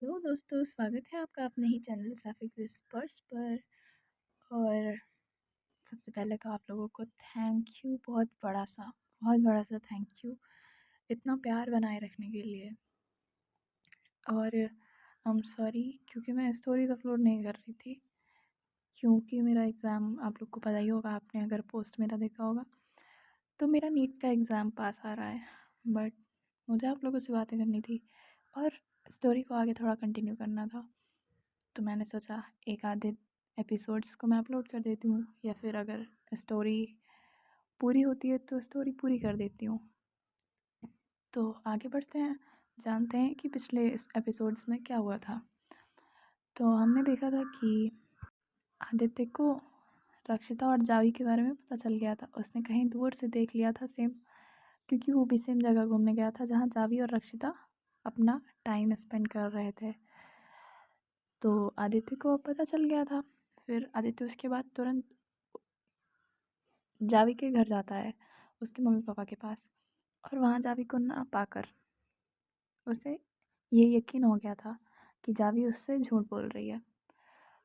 Hello दोस्तों, स्वागत है आपका अपने ही चैनल साफिक विस्पर्स पर। और सबसे पहले तो आप लोगों को थैंक यू, बहुत बड़ा सा थैंक यू इतना प्यार बनाए रखने के लिए। और आई एम सॉरी क्योंकि मैं स्टोरीज अपलोड नहीं कर रही थी, क्योंकि मेरा एग्ज़ाम आप लोग को पता ही होगा, आपने अगर पोस्ट मेरा देखा होगा तो मेरा नीट का एग्ज़ाम पास आ रहा है। बट मुझे आप लोगों से बातें करनी थी और स्टोरी को आगे थोड़ा कंटिन्यू करना था, तो मैंने सोचा एक आधे एपिसोड्स को मैं अपलोड कर देती हूँ, या फिर अगर स्टोरी पूरी होती है तो स्टोरी पूरी कर देती हूँ। तो आगे बढ़ते हैं, जानते हैं कि पिछले एपिसोड्स में क्या हुआ था। तो हमने देखा था कि आदित्य को रक्षिता और जावी के बारे में पता चल गया था। उसने कहीं दूर से देख लिया था सेम, क्योंकि वो भी सेम जगह घूमने गया था जहाँ जावी और रक्षिता अपना टाइम स्पेंड कर रहे थे। तो आदित्य को पता चल गया था। फिर आदित्य उसके बाद तुरंत जावी के घर जाता है, उसके मम्मी पापा के पास। और वहाँ जावी को ना पाकर उसे ये यकीन हो गया था कि जावी उससे झूठ बोल रही है।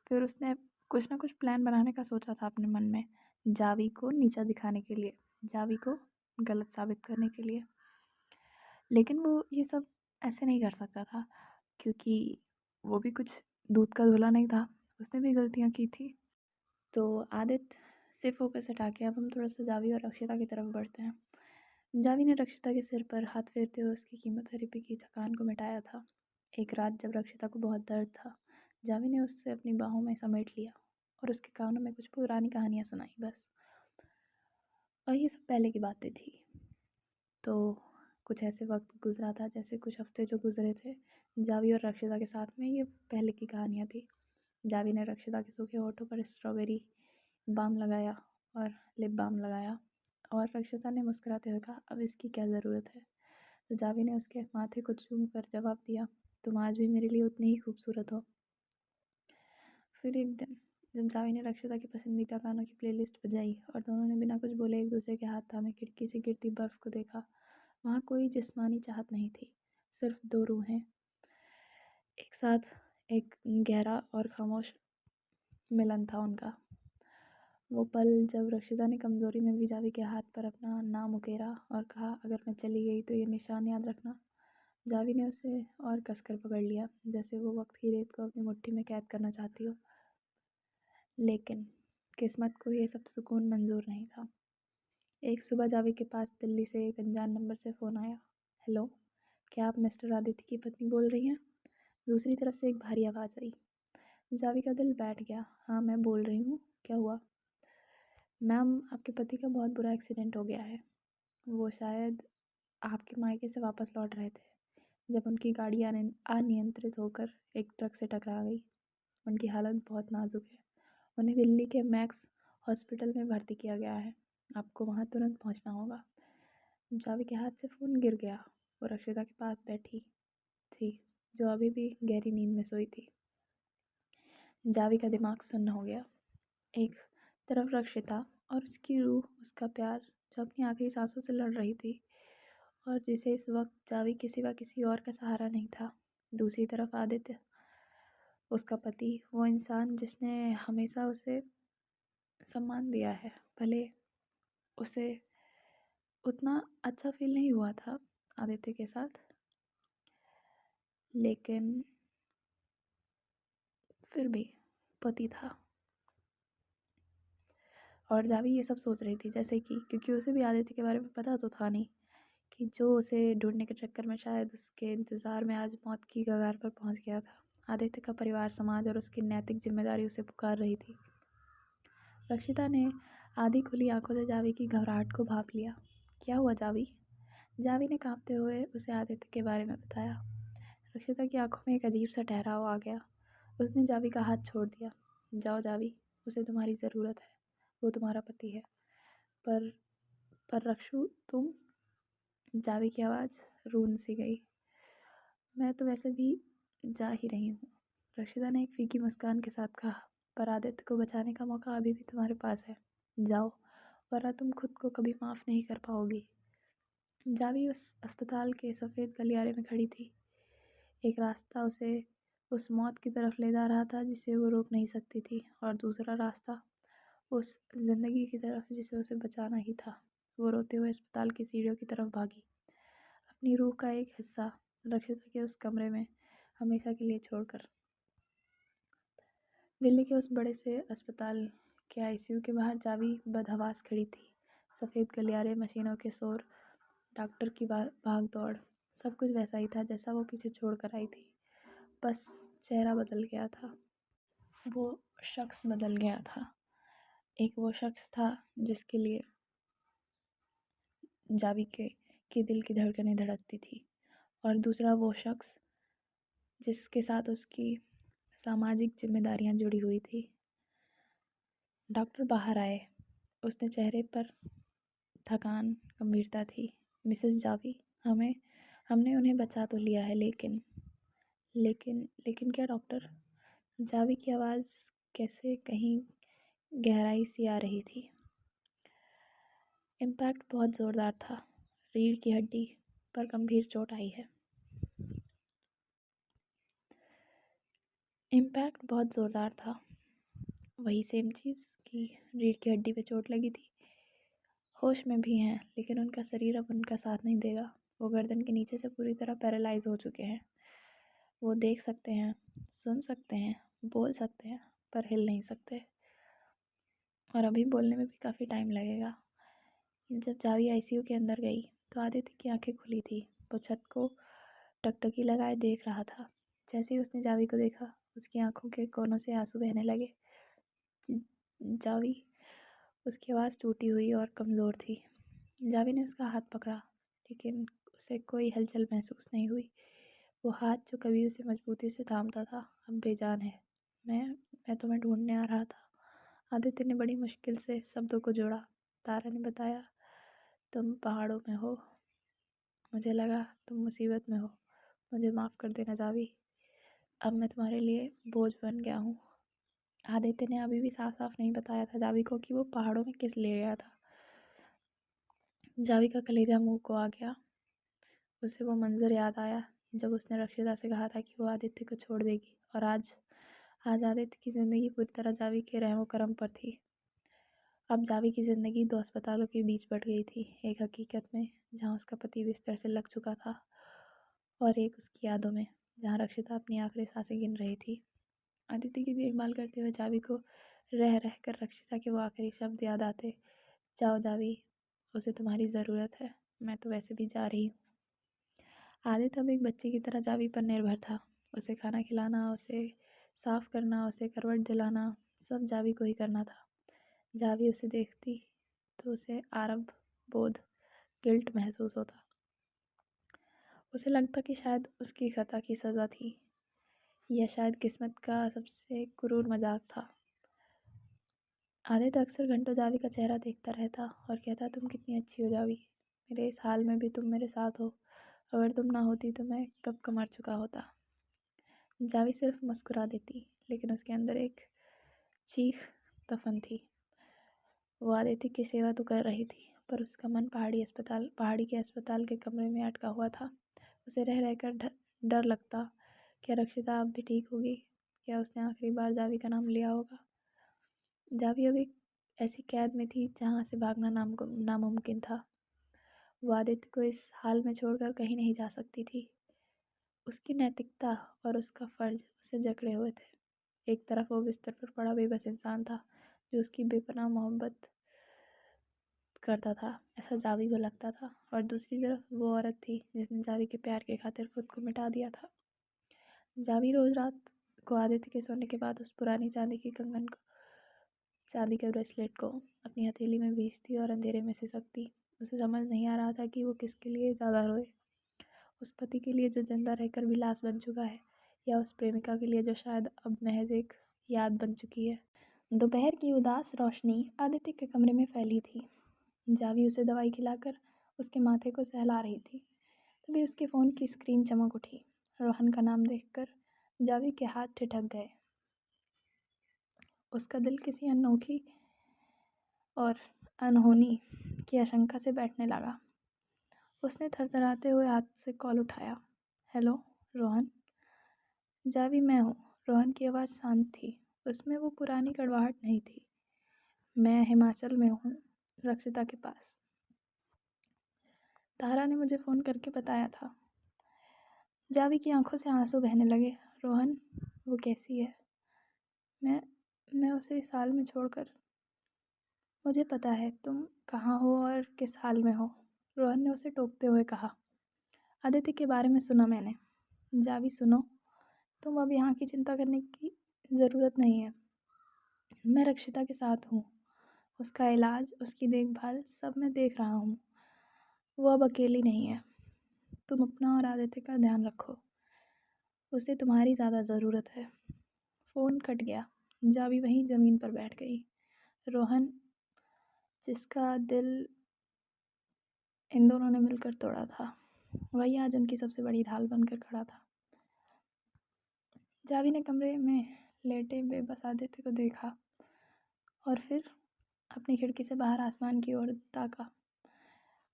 फिर उसने कुछ ना कुछ प्लान बनाने का सोचा था अपने मन में, जावी को नीचा दिखाने के लिए, जावी को गलत साबित करने के लिए। लेकिन वो ये सब ऐसे नहीं कर सकता था, क्योंकि वो भी कुछ दूध का धुला नहीं था, उसने भी गलतियाँ की थी। तो आदित्य से फोकस हटा के अब हम थोड़ा सा जावी और रक्षिता की तरफ बढ़ते हैं। जावी ने रक्षिता के सिर पर हाथ फेरते हुए उसकी कीमोथेरेपी की थकान को मिटाया था। एक रात जब रक्षिता को बहुत दर्द था, जावी ने उससे अपनी बाहों में समेट लिया और उसके कानों में कुछ पुरानी कहानियाँ सुनाई बस। और ये सब पहले की बातें थी। तो कुछ ऐसे वक्त गुजरा था जैसे कुछ हफ्ते जो गुजरे थे जावी और रक्षिता के साथ में, ये पहले की कहानियाँ थी। जावी ने रक्षिता के सूखे होठों पर स्ट्रॉबेरी बाम लगाया और लिप बाम लगाया, और रक्षिता ने मुस्कुराते हुए कहा, अब इसकी क्या ज़रूरत है। तो जावी ने उसके माथे को चूम कर जवाब दिया, तुम आज भी मेरे लिए उतनी ही खूबसूरत हो। फिर एक दिन जब जावी ने रक्षिता की पसंदीदा गानों की प्लेलिस्ट बजाई और दोनों ने बिना कुछ बोले एक दूसरे के हाथ थामे खिड़की से गिरती बर्फ़ को देखा, वहाँ कोई जिस्मानी चाहत नहीं थी, सिर्फ दो रूहें एक साथ। एक गहरा और खामोश मिलन था उनका। वो पल जब रक्षिता ने कमज़ोरी में भी जावी के हाथ पर अपना नाम उकेरा और कहा, अगर मैं चली गई तो ये निशान याद रखना। जावी ने उसे और कसकर पकड़ लिया, जैसे वो वक्त की रेत को अपनी मुट्ठी में कैद करना चाहती हो। लेकिन किस्मत को ये सब सुकून मंजूर नहीं था। एक सुबह जावी के पास दिल्ली से एक अनजान नंबर से फ़ोन आया। हेलो, क्या आप मिस्टर आदित्य की पत्नी बोल रही हैं? दूसरी तरफ से एक भारी आवाज़ आई। जावी का दिल बैठ गया। हाँ, मैं बोल रही हूँ, क्या हुआ? मैम, आपके पति का बहुत बुरा एक्सीडेंट हो गया है। वो शायद आपके मायके से वापस लौट रहे थे जब उनकी गाड़ी अनियंत्रित होकर एक ट्रक से टकरा गई। उनकी हालत बहुत नाजुक है। उन्हें दिल्ली के मैक्स हॉस्पिटल में भर्ती किया गया है। आपको वहाँ तुरंत पहुँचना होगा। जावी के हाथ से फ़ोन गिर गया। वो रक्षिता के पास बैठी थी, जो अभी भी गहरी नींद में सोई थी। जावी का दिमाग सुन्न हो गया। एक तरफ रक्षिता और उसकी रूह, उसका प्यार, जो अपनी आखिरी सांसों से लड़ रही थी और जिसे इस वक्त जावी के सिवा किसी और का सहारा नहीं था। दूसरी तरफ आदित्य, उसका पति, वो इंसान जिसने हमेशा उसे सम्मान दिया है। भले उसे उतना अच्छा फील नहीं हुआ था आदित्य के साथ, लेकिन फिर भी पति था। और जावी ये सब सोच रही थी जैसे कि, क्योंकि उसे भी आदित्य के बारे में पता तो था नहीं, कि जो उसे ढूंढने के चक्कर में शायद उसके इंतज़ार में आज मौत की कगार पर पहुंच गया था। आदित्य का परिवार, समाज और उसकी नैतिक जिम्मेदारी उसे पुकार रही थी। रक्षिता ने आधी खुली आंखों से जावी की घबराहट को भांप लिया। क्या हुआ जावी? जावी ने कांपते हुए उसे आदित्य के बारे में बताया। रक्षिता की आंखों में एक अजीब सा ठहराव आ गया। उसने जावी का हाथ छोड़ दिया। जाओ जावी, उसे तुम्हारी ज़रूरत है, वो तुम्हारा पति है। पर पर रक्षु, तुम? जावी की आवाज़ रून सी गई। मैं तो वैसे भी जा ही रही हूँ, रशिदा ने एक फीकी मुस्कान के साथ कहा, पर आदित्य को बचाने का मौका अभी भी तुम्हारे पास है। जाओ, वरना तुम खुद को कभी माफ़ नहीं कर पाओगी। जावी उस अस्पताल के सफ़ेद गलियारे में खड़ी थी। एक रास्ता उसे उस मौत की तरफ ले जा रहा था जिसे वो रोक नहीं सकती थी, और दूसरा रास्ता उस ज़िंदगी की तरफ जिसे उसे बचाना ही था। वो रोते हुए अस्पताल की सीढ़ियों की तरफ भागी, अपनी रूह का एक हिस्सा रक्षिता के उस कमरे में हमेशा के लिए छोड़कर। दिल्ली के उस बड़े से अस्पताल के आईसीयू के बाहर जावी बदहवास खड़ी थी। सफ़ेद गलियारे, मशीनों के शोर, डॉक्टर की भाग दौड़, सब कुछ वैसा ही था जैसा वो पीछे छोड़ कर आई थी। बस चेहरा बदल गया था, वो शख्स बदल गया था। एक वो शख्स था जिसके लिए जावी के दिल की धड़कनें धड़कती थी, और दूसरा वो शख्स जिसके साथ उसकी सामाजिक जिम्मेदारियां जुड़ी हुई थी। डॉक्टर बाहर आए, उसने चेहरे पर थकान, गंभीरता थी। मिसेस जावी, हमने उन्हें बचा तो लिया है, लेकिन लेकिन लेकिन क्या डॉक्टर? जावी की आवाज़ कैसे कहीं गहराई सी आ रही थी। इम्पैक्ट बहुत ज़ोरदार था, रीढ़ की हड्डी पर गंभीर चोट आई है। इम्पैक्ट बहुत ज़ोरदार था, वही सेम चीज़ कि रीढ़ की हड्डी पे चोट लगी थी। होश में भी हैं, लेकिन उनका शरीर अब उनका साथ नहीं देगा। वो गर्दन के नीचे से पूरी तरह पैरालाइज हो चुके हैं। वो देख सकते हैं, सुन सकते हैं, बोल सकते हैं, पर हिल नहीं सकते, और अभी बोलने में भी काफ़ी टाइम लगेगा। जब जावी आईसीयू के अंदर गई तो आदित्य की आंखें खुली थी। वो छत को टकटकी लगाए देख रहा था। जैसे ही उसने जावी को देखा, उसकी आंखों के कोनों से आंसू बहने लगे। जावी, उसकी आवाज़ टूटी हुई और कमज़ोर थी। जावी ने उसका हाथ पकड़ा, लेकिन उसे कोई हलचल महसूस नहीं हुई। वो हाथ जो कभी उसे मजबूती से थामता था, अब बेजान है। मैं तुम्हें ढूंढने आ रहा था। आदित्य ने बड़ी मुश्किल से शब्दों को जोड़ा। तारा ने बताया, तुम पहाड़ों में हो। मुझे लगा तुम मुसीबत में हो। मुझे माफ़ कर देना जावी, अब मैं तुम्हारे लिए बोझ बन गया हूँ। आदित्य ने अभी भी साफ साफ नहीं बताया था जावी को कि वो पहाड़ों में किस लिए गया था। जावी का कलेजा मुंह को आ गया। उसे वो मंजर याद आया जब उसने रक्षिता से कहा था कि वो आदित्य को छोड़ देगी, और आज आज आदित्य की ज़िंदगी पूरी तरह जावी के रहमो करम पर थी। अब जावी की ज़िंदगी दो अस्पतालों के बीच बढ़ गई थी, एक हकीकत में जहाँ उसका पति बिस्तर से लग चुका था, और एक उसकी यादों में जहाँ रक्षिता अपनी आखिरी सांसें गिन रही थी। आदित्य की देखभाल करते हुए जावी को रह रह कर रक्षिता के वो आखिरी शब्द याद आते, जाओ जावी, उसे तुम्हारी ज़रूरत है, मैं तो वैसे भी जा रही हूँ। आदित्य अब एक बच्चे की तरह जावी पर निर्भर था। उसे खाना खिलाना, उसे साफ करना, उसे करवट दिलाना, सब जावी को ही करना था। जावी उसे देखती तो उसे आरब बोध, गिल्ट महसूस होता। उसे लगता कि शायद उसकी खता की सज़ा थी, या शायद किस्मत का सबसे क्रूर मजाक था। आदित्य अक्सर घंटों जावी का चेहरा देखता रहता और कहता, तुम कितनी अच्छी हो जावी, मेरे इस हाल में भी तुम मेरे साथ हो। अगर तुम ना होती तो मैं कब का मर चुका होता। जावी सिर्फ मुस्कुरा देती, लेकिन उसके अंदर एक चीख दफन थी। वो आदित्य की सेवा तो कर रही थी, पर उसका मन पहाड़ी के अस्पताल के कमरे में अटका हुआ था। उसे रह रहकर डर लगता, क्या रक्षिता अब भी ठीक होगी? क्या उसने आखिरी बार जावी का नाम लिया होगा? जावी अब एक ऐसी कैद में थी जहाँ से भागना नामुमकिन था। वो आदित्य को इस हाल में छोड़कर कहीं नहीं जा सकती थी। उसकी नैतिकता और उसका फ़र्ज उसे जकड़े हुए थे। एक तरफ वो बिस्तर पर पड़ा बेबस इंसान था जो उसकी बेपनाह मोहब्बत करता था, ऐसा जावी को लगता था, और दूसरी तरफ वो औरत थी जिसने जावी के प्यार के खातिर खुद को मिटा दिया था। जावी रोज़ रात को आदित्य के सोने के बाद उस पुरानी चांदी के ब्रेसलेट को अपनी हथेली में भींचती और अंधेरे में सिसकती। उसे समझ नहीं आ रहा था कि वो किसके लिए ज़्यादा रोए, उस पति के लिए जो जिंदा रहकर भी लाश बन चुका है, या उस प्रेमिका के लिए जो शायद अब महज एक याद बन चुकी है। दोपहर की उदास रोशनी आदित्य के कमरे में फैली थी। जावी उसे दवाई खिलाकर उसके माथे को सहला रही थी। तभी उसके फ़ोन की स्क्रीन चमक उठी। रोहन का नाम देखकर जावी के हाथ ठिठक गए। उसका दिल किसी अनोखी और अनहोनी की आशंका से बैठने लगा। उसने थरथराते हुए हाथ से कॉल उठाया। हेलो रोहन। जावी मैं हूँ। रोहन की आवाज़ शांत थी, उसमें वो पुरानी कड़वाहट नहीं थी। मैं हिमाचल में हूँ, रक्षिता के पास। तारा ने मुझे फ़ोन करके बताया था। जावी की आंखों से आंसू बहने लगे। रोहन, वो कैसी है? मैं उसे इस हाल में छोड़कर। मुझे पता है तुम कहाँ हो और किस हाल में हो, रोहन ने उसे टोकते हुए कहा। आदित्य के बारे में सुना मैंने। जावी सुनो, तुम अब यहाँ की चिंता करने की ज़रूरत नहीं है। मैं रक्षिता के साथ हूँ। उसका इलाज, उसकी देखभाल सब मैं देख रहा हूँ। वो अब अकेली नहीं है। तुम अपना और आदित्य का ध्यान रखो, उसे तुम्हारी ज़्यादा ज़रूरत है। फ़ोन कट गया। जावी वहीं ज़मीन पर बैठ गई। रोहन, जिसका दिल इन दोनों ने मिलकर तोड़ा था, वही आज उनकी सबसे बड़ी ढाल बनकर खड़ा था। जावी ने कमरे में लेटे बेबस आदित्य को देखा और फिर अपनी खिड़की से बाहर आसमान की ओर ताका।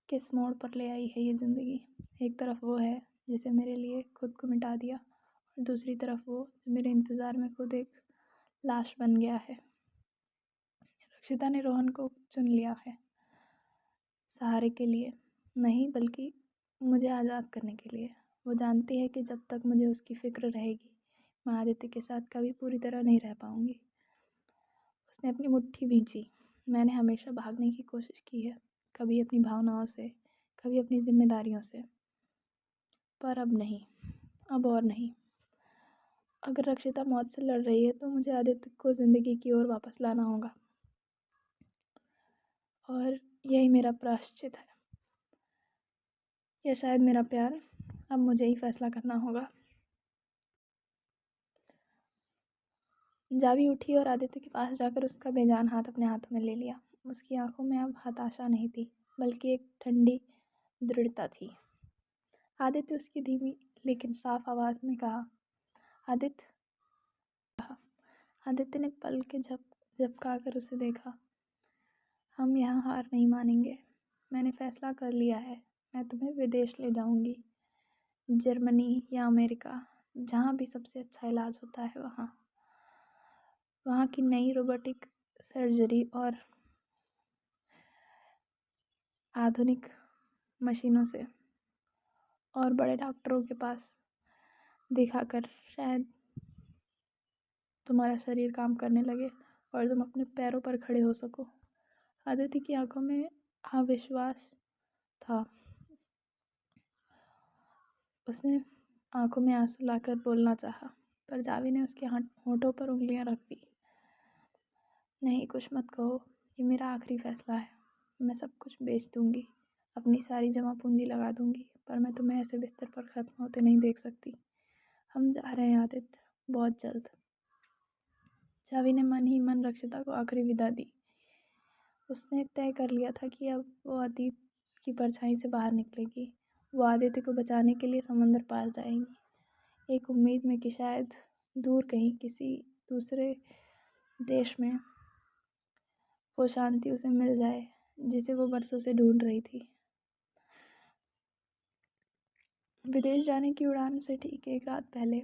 किस मोड़ पर ले आई है ये ज़िंदगी? एक तरफ वो है जिसे मेरे लिए खुद को मिटा दिया, और दूसरी तरफ वो जो मेरे इंतज़ार में खुद एक लाश बन गया है। रक्षिता ने रोहन को चुन लिया है, सहारे के लिए नहीं बल्कि मुझे आज़ाद करने के लिए। वो जानती है कि जब तक मुझे उसकी फ़िक्र रहेगी, मैं आदित्य के साथ कभी पूरी तरह नहीं रह पाऊँगी। उसने अपनी मुट्ठी भींची। मैंने हमेशा भागने की कोशिश की है, कभी अपनी भावनाओं से, कभी अपनी जिम्मेदारियों से, पर अब नहीं, अब और नहीं। अगर रक्षिता मौत से लड़ रही है तो मुझे आदित्य को ज़िंदगी की ओर वापस लाना होगा, और यही मेरा प्रायश्चित है, या शायद मेरा प्यार। अब मुझे ही फैसला करना होगा। जावी उठी और आदित्य के पास जाकर उसका बेजान हाथ अपने हाथों में ले लिया। उसकी आंखों में अब हताशा नहीं थी, बल्कि एक ठंडी दृढ़ता थी। आदित्य, उसकी धीमी लेकिन साफ आवाज़ में कहा। आदित्य, आदित्य ने पल के झपका कर उसे देखा। हम यहाँ हार नहीं मानेंगे। मैंने फैसला कर लिया है। मैं तुम्हें विदेश ले जाऊंगी, जर्मनी या अमेरिका, जहाँ भी सबसे अच्छा इलाज होता है वहाँ की नई रोबोटिक सर्जरी और आधुनिक मशीनों से, और बड़े डॉक्टरों के पास दिखाकर शायद तुम्हारा शरीर काम करने लगे और तुम अपने पैरों पर खड़े हो सको। आदित्य की आंखों में अविश्वास था। उसने आंखों में आंसू लाकर बोलना चाहा, पर जावी ने उसके होठों पर उंगलियां रख दी। नहीं, कुछ मत कहो, ये मेरा आखिरी फैसला है। मैं सब कुछ बेच दूंगी, अपनी सारी जमा पूंजी लगा दूंगी, पर मैं तुम्हें ऐसे बिस्तर पर ख़त्म होते नहीं देख सकती। हम जा रहे हैं आदित्य, बहुत जल्द। जावी ने मन ही मन रक्षिता को आखिरी विदा दी। उसने तय कर लिया था कि अब वो अतीत की परछाई से बाहर निकलेगी। वो आदित्य को बचाने के लिए समंदर पार जाएगी, एक उम्मीद में कि शायद दूर कहीं किसी दूसरे देश में वो शांति उसे मिल जाए जिसे वो बरसों से ढूंढ रही थी। विदेश जाने की उड़ान से ठीक एक रात पहले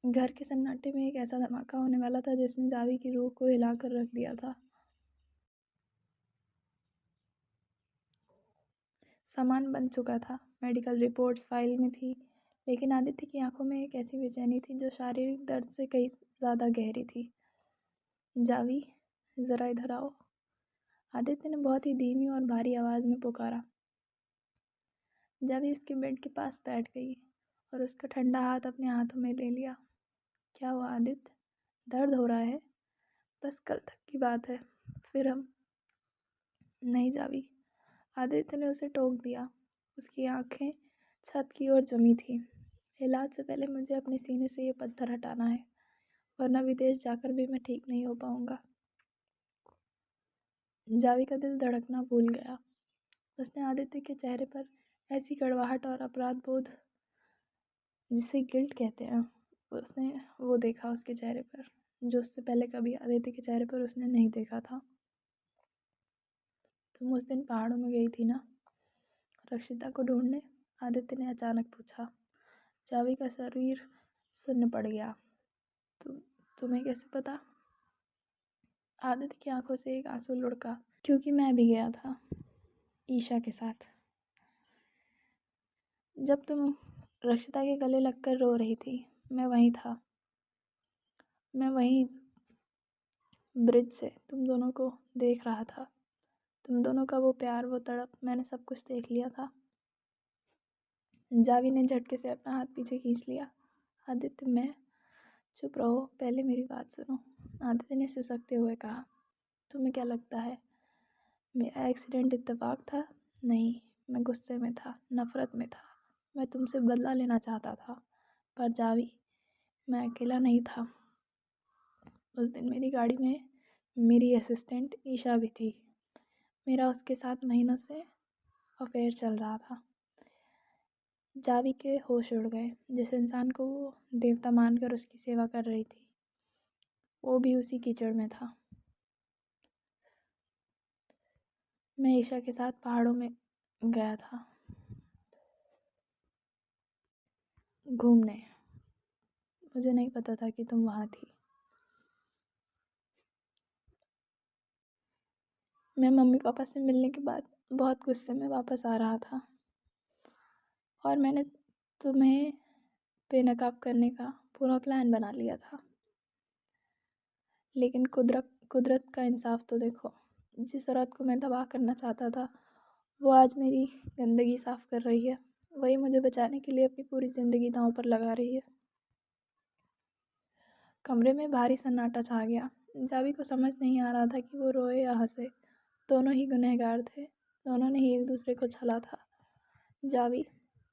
घर के सन्नाटे में एक ऐसा धमाका होने वाला था जिसने जावी की रूह को हिलाकर रख दिया था। सामान बन चुका था, मेडिकल रिपोर्ट्स फाइल में थी, लेकिन आदित्य की आंखों में एक ऐसी बेचैनी थी जो शारीरिक दर्द से कहीं ज़्यादा गहरी थी। जावी, ज़रा इधर आओ, आदित्य ने बहुत ही धीमी और भारी आवाज़ में पुकारा। जावी उसके बेड के पास बैठ गई और उसका ठंडा हाथ अपने हाथों में ले लिया। क्या हुआ आदित्य? दर्द हो रहा है? बस कल तक की बात है, फिर हम। नहीं जावी, आदित्य ने उसे टोक दिया। उसकी आंखें छत की ओर जमी थी। इलाज से पहले मुझे अपने सीने से ये पत्थर हटाना है, वरना विदेश जाकर भी मैं ठीक नहीं हो पाऊंगा। जावी का दिल धड़कना भूल गया। उसने आदित्य के चेहरे पर ऐसी कड़वाहट और अपराध बोध, जिसे गिल्ट कहते हैं, उसने वो देखा उसके चेहरे पर, जो उससे पहले कभी आदित्य के चेहरे पर उसने नहीं देखा था। तुम उस दिन पहाड़ों में गई थी ना, रक्षिता को ढूंढने? आदित्य ने अचानक पूछा। जावी का शरीर सुन्न पड़ गया। तुम्हें कैसे पता? आदित्य की आंखों से एक आंसू लुढ़का। क्योंकि मैं भी गया था ईशा के साथ। जब तुम रक्षिता के गले लगकर रो रही थी, मैं वहीं था। मैं वहीं ब्रिज से तुम दोनों को देख रहा था। तुम दोनों का वो प्यार, वो तड़प, मैंने सब कुछ देख लिया था। जावी ने झटके से अपना हाथ पीछे खींच लिया। आदित्य, मैं चुप रहो, पहले मेरी बात सुनो। आदित्य ने सिसकते हुए कहा, तुम्हें क्या लगता है मेरा एक्सीडेंट इत्तेफाक था? नहीं, मैं गुस्से में था, नफरत में था। मैं तुमसे बदला लेना चाहता था। पर जावी, मैं अकेला नहीं था। उस दिन मेरी गाड़ी में मेरी असिस्टेंट ईशा भी थी। मेरा उसके साथ महीनों से अफेयर चल रहा था। जावी के होश उड़ गए। जिस इंसान को वो देवता मानकर उसकी सेवा कर रही थी, वो भी उसी कीचड़ में था। मैं ईशा के साथ पहाड़ों में गया था घूमने। मुझे नहीं पता था कि तुम वहाँ थी। मैं मम्मी पापा से मिलने के बाद बहुत गुस्से में वापस आ रहा था और मैंने तुम्हें बेनकाब करने का पूरा प्लान बना लिया था। लेकिन कुदरत का इंसाफ तो देखो। जिस औरत को मैं तबाह करना चाहता था, वो आज मेरी गंदगी साफ़ कर रही है। वही मुझे बचाने के लिए अपनी पूरी ज़िंदगी दांव पर लगा रही है। कमरे में भारी सन्नाटा छा गया। जावी को समझ नहीं आ रहा था कि वो रोए या हंसे। दोनों ही गुनहगार थे। दोनों ने ही एक दूसरे को छला था। जावी,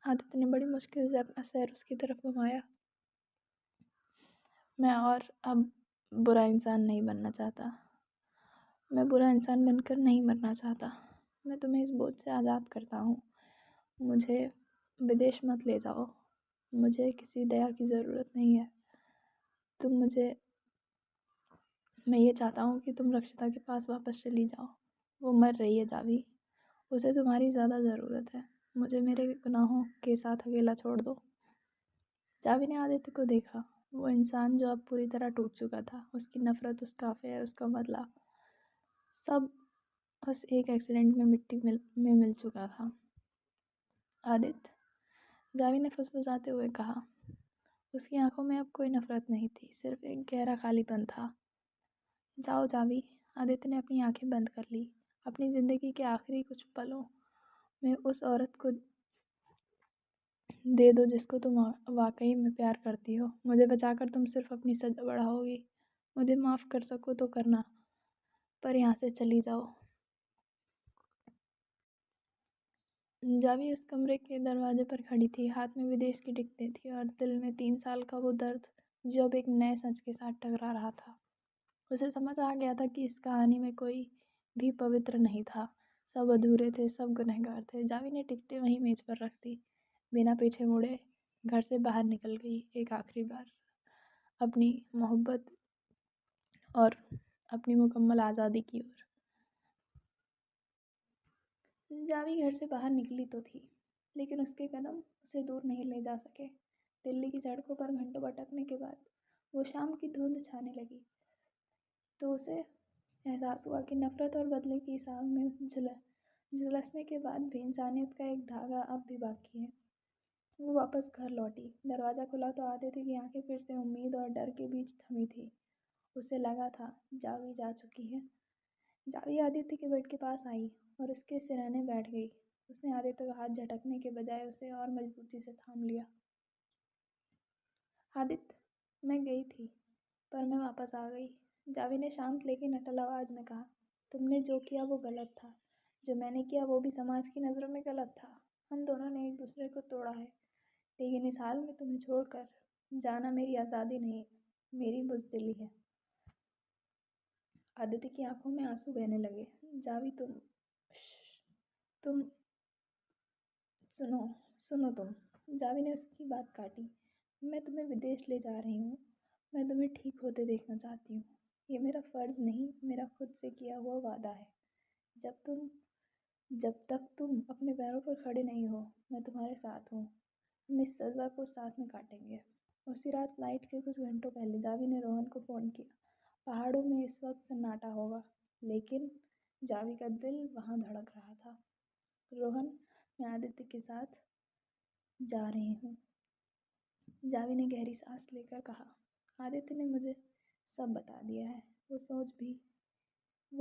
आदित्य ने बड़ी मुश्किल से अपना सर उसकी तरफ घुमाया। मैं और अब बुरा इंसान नहीं बनना चाहता। मैं बुरा इंसान बनकर नहीं मरना चाहता। मैं तुम्हें इस बोझ से आज़ाद करता हूँ। मुझे विदेश मत ले जाओ। मुझे किसी दया की ज़रूरत नहीं है। मैं ये चाहता हूँ कि तुम रक्षिता के पास वापस चली जाओ। वो मर रही है जावी। उसे तुम्हारी ज़्यादा ज़रूरत है। मुझे मेरे गुनाहों के साथ अकेला छोड़ दो। जावी ने आदित्य को देखा। वो इंसान जो अब पूरी तरह टूट चुका था। उसकी नफ़रत, उसका अफेयर, उसका बदला, सब उस एक एक्सीडेंट में में मिल चुका था। आदित्य, जावी ने फुसफुसाते हुए कहा। उसकी आंखों में अब कोई नफ़रत नहीं थी, सिर्फ एक गहरा खालीपन था। जाओ जावी। आदित्य ने अपनी आंखें बंद कर ली। अपनी ज़िंदगी के आखिरी कुछ पलों में उस औरत को दे दो जिसको तुम वाकई में प्यार करती हो। मुझे बचाकर तुम सिर्फ अपनी सजा बढ़ाओगी। मुझे माफ़ कर सको तो करना, पर यहाँ से चली जाओ। जावी उस कमरे के दरवाजे पर खड़ी थी। हाथ में विदेश की टिकटें थी और दिल में 3 साल का वो दर्द जो अब एक नए सच के साथ टकरा रहा था। उसे समझ आ गया था कि इस कहानी में कोई भी पवित्र नहीं था। सब अधूरे थे, सब गुनहगार थे। जावी ने टिकटें वहीं मेज पर रख दी। बिना पीछे मुड़े घर से बाहर निकल गई, एक आखिरी बार अपनी मोहब्बत और अपनी मुकम्मल आज़ादी की ओर। जावी घर से बाहर निकली तो थी, लेकिन उसके कदम उसे दूर नहीं ले जा सके। दिल्ली की सड़कों पर घंटों भटकने के बाद वो शाम की धुंध छाने लगी तो उसे एहसास हुआ कि नफ़रत और बदले की इस आग में झुलसने के बाद भी इंसानियत का एक धागा अब भी बाकी है। वो वापस घर लौटी। दरवाज़ा खुला तो आदित्य की आंखें फिर से उम्मीद और डर के बीच थमी थी। उसे लगा था जावी जा चुकी है। जावी आदित्य के बेड के पास आई और उसके सिरहाने बैठ गई। उसने आदित्य का हाथ झटकने के बजाय उसे और मजबूती से थाम लिया। आदित्य, मैं गई थी, पर मैं वापस आ गई। जावी ने शांत लेकिन अटल आवाज़ में कहा, तुमने जो किया वो गलत था। जो मैंने किया वो भी समाज की नज़रों में गलत था। हम दोनों ने एक दूसरे को तोड़ा है, लेकिन इस हाल में तुम्हें छोड़कर जाना मेरी आज़ादी नहीं, मेरी बुज़दिली है। आदित्य की आंखों में आंसू बहने लगे। जावी, तुम सुनो, सुनो तुम। जावी ने उसकी बात काटी। मैं तुम्हें विदेश ले जा रही हूँ। मैं तुम्हें ठीक होते देखना चाहती हूँ। ये मेरा फ़र्ज़ नहीं, मेरा खुद से किया हुआ वादा है। जब तक तुम अपने पैरों पर खड़े नहीं हो, मैं तुम्हारे साथ हूँ। हम इस सज़ा को साथ में काटेंगे। उसी रात फ्लाइट के कुछ घंटों पहले जावी ने रोहन को फ़ोन किया। पहाड़ों में इस वक्त सन्नाटा होगा, लेकिन जावी का दिल वहाँ धड़क रहा था। रोहन, मैं आदित्य के साथ जा रही हूँ, जावी ने गहरी सांस लेकर कहा। आदित्य ने मुझे सब बता दिया है, वो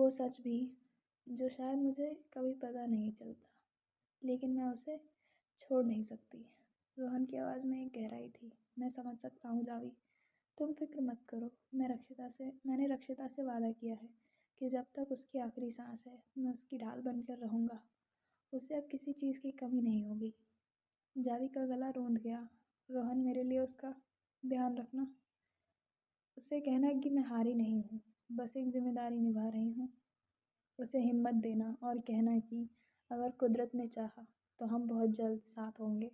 सच भी, जो शायद मुझे कभी पता नहीं चलता, लेकिन मैं उसे छोड़ नहीं सकती। रोहन की आवाज़ में एक गहराई थी। मैं समझ सकता हूँ जावी, तुम फिक्र मत करो। मैंने रक्षिता से वादा किया है कि जब तक उसकी आखिरी सांस है मैं उसकी ढाल बनकर रहूँगा। उसे अब किसी चीज़ की कमी नहीं होगी। जावी का गला रूंध गया। रोहन, मेरे लिए उसका ध्यान रखना। उससे कहना कि मैं हारी नहीं हूँ, बस एक जिम्मेदारी निभा रही हूँ। उसे हिम्मत देना और कहना कि अगर कुदरत ने चाहा तो हम बहुत जल्द साथ होंगे।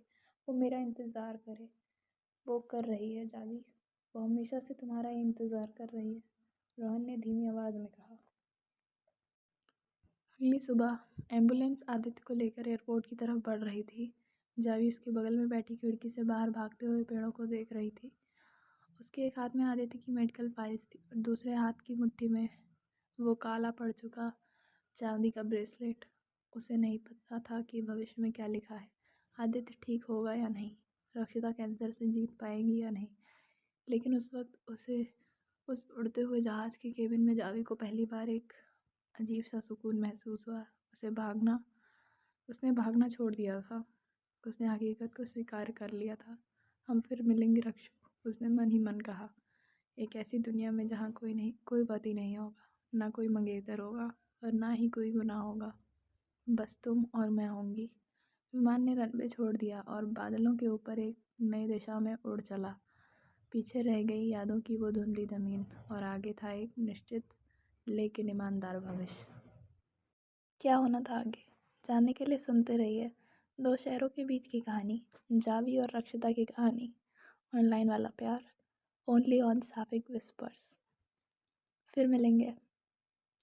वो मेरा इंतज़ार करे। वो कर रही है जावी, वो हमेशा से तुम्हारा ही इंतज़ार कर रही है, रोहन ने धीमी आवाज़ में कहा। अगली सुबह एम्बुलेंस आदित्य को लेकर एयरपोर्ट की तरफ बढ़ रही थी। जावी उसके बगल में बैठी खिड़की से बाहर भागते हुए पेड़ों को देख रही थी। उसके एक हाथ में आदित्य की मेडिकल फाइल्स थी और दूसरे हाथ की मुट्ठी में वो काला पड़ चुका चांदी का ब्रेसलेट। उसे नहीं पता था कि भविष्य में क्या लिखा है, आदित्य ठीक होगा या नहीं, रक्षिता कैंसर से जीत पाएगी या नहीं। लेकिन उस वक्त उसे उस उड़ते हुए जहाज़ के केबिन में जावी को पहली बार एक अजीब सा सुकून महसूस हुआ। उसने भागना छोड़ दिया था। उसने हकीकत को स्वीकार कर लिया था। हम फिर मिलेंगे रक्षु, उसने मन ही मन कहा। एक ऐसी दुनिया में जहाँ कोई पति नहीं होगा, ना कोई मंगेतर होगा और ना ही कोई गुनाह होगा, बस तुम और मैं होंगी। विमान ने रनवे छोड़ दिया और बादलों के ऊपर एक नई दिशा में उड़ चला। पीछे रह गई यादों की वो धुंधली ज़मीन और आगे था एक निश्चित लेकिन ईमानदार भविष्य। क्या होना था आगे जानने के लिए सुनते रहिए दो शहरों के बीच की कहानी, जावी और रक्षिता की कहानी। ऑनलाइन वाला प्यार, ओनली ऑन साफिक विस्पर्स। फिर मिलेंगे।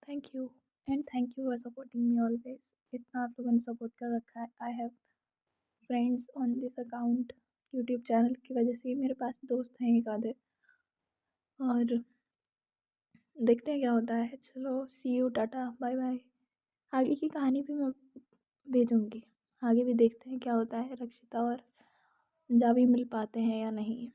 Thank you and thank you for supporting me always. इतना आप लोगों ने सपोर्ट कर रखा है। I have friends on this account. YouTube channel की वजह से ही मेरे पास दोस्त हैं एक आधे, और देखते हैं क्या होता है। चलो, सी यू, टाटा, बाय बाय। आगे की कहानी भी मैं भेजूँगी। आगे भी देखते हैं क्या होता है, रक्षिता और जावी मिल पाते हैं या नहीं।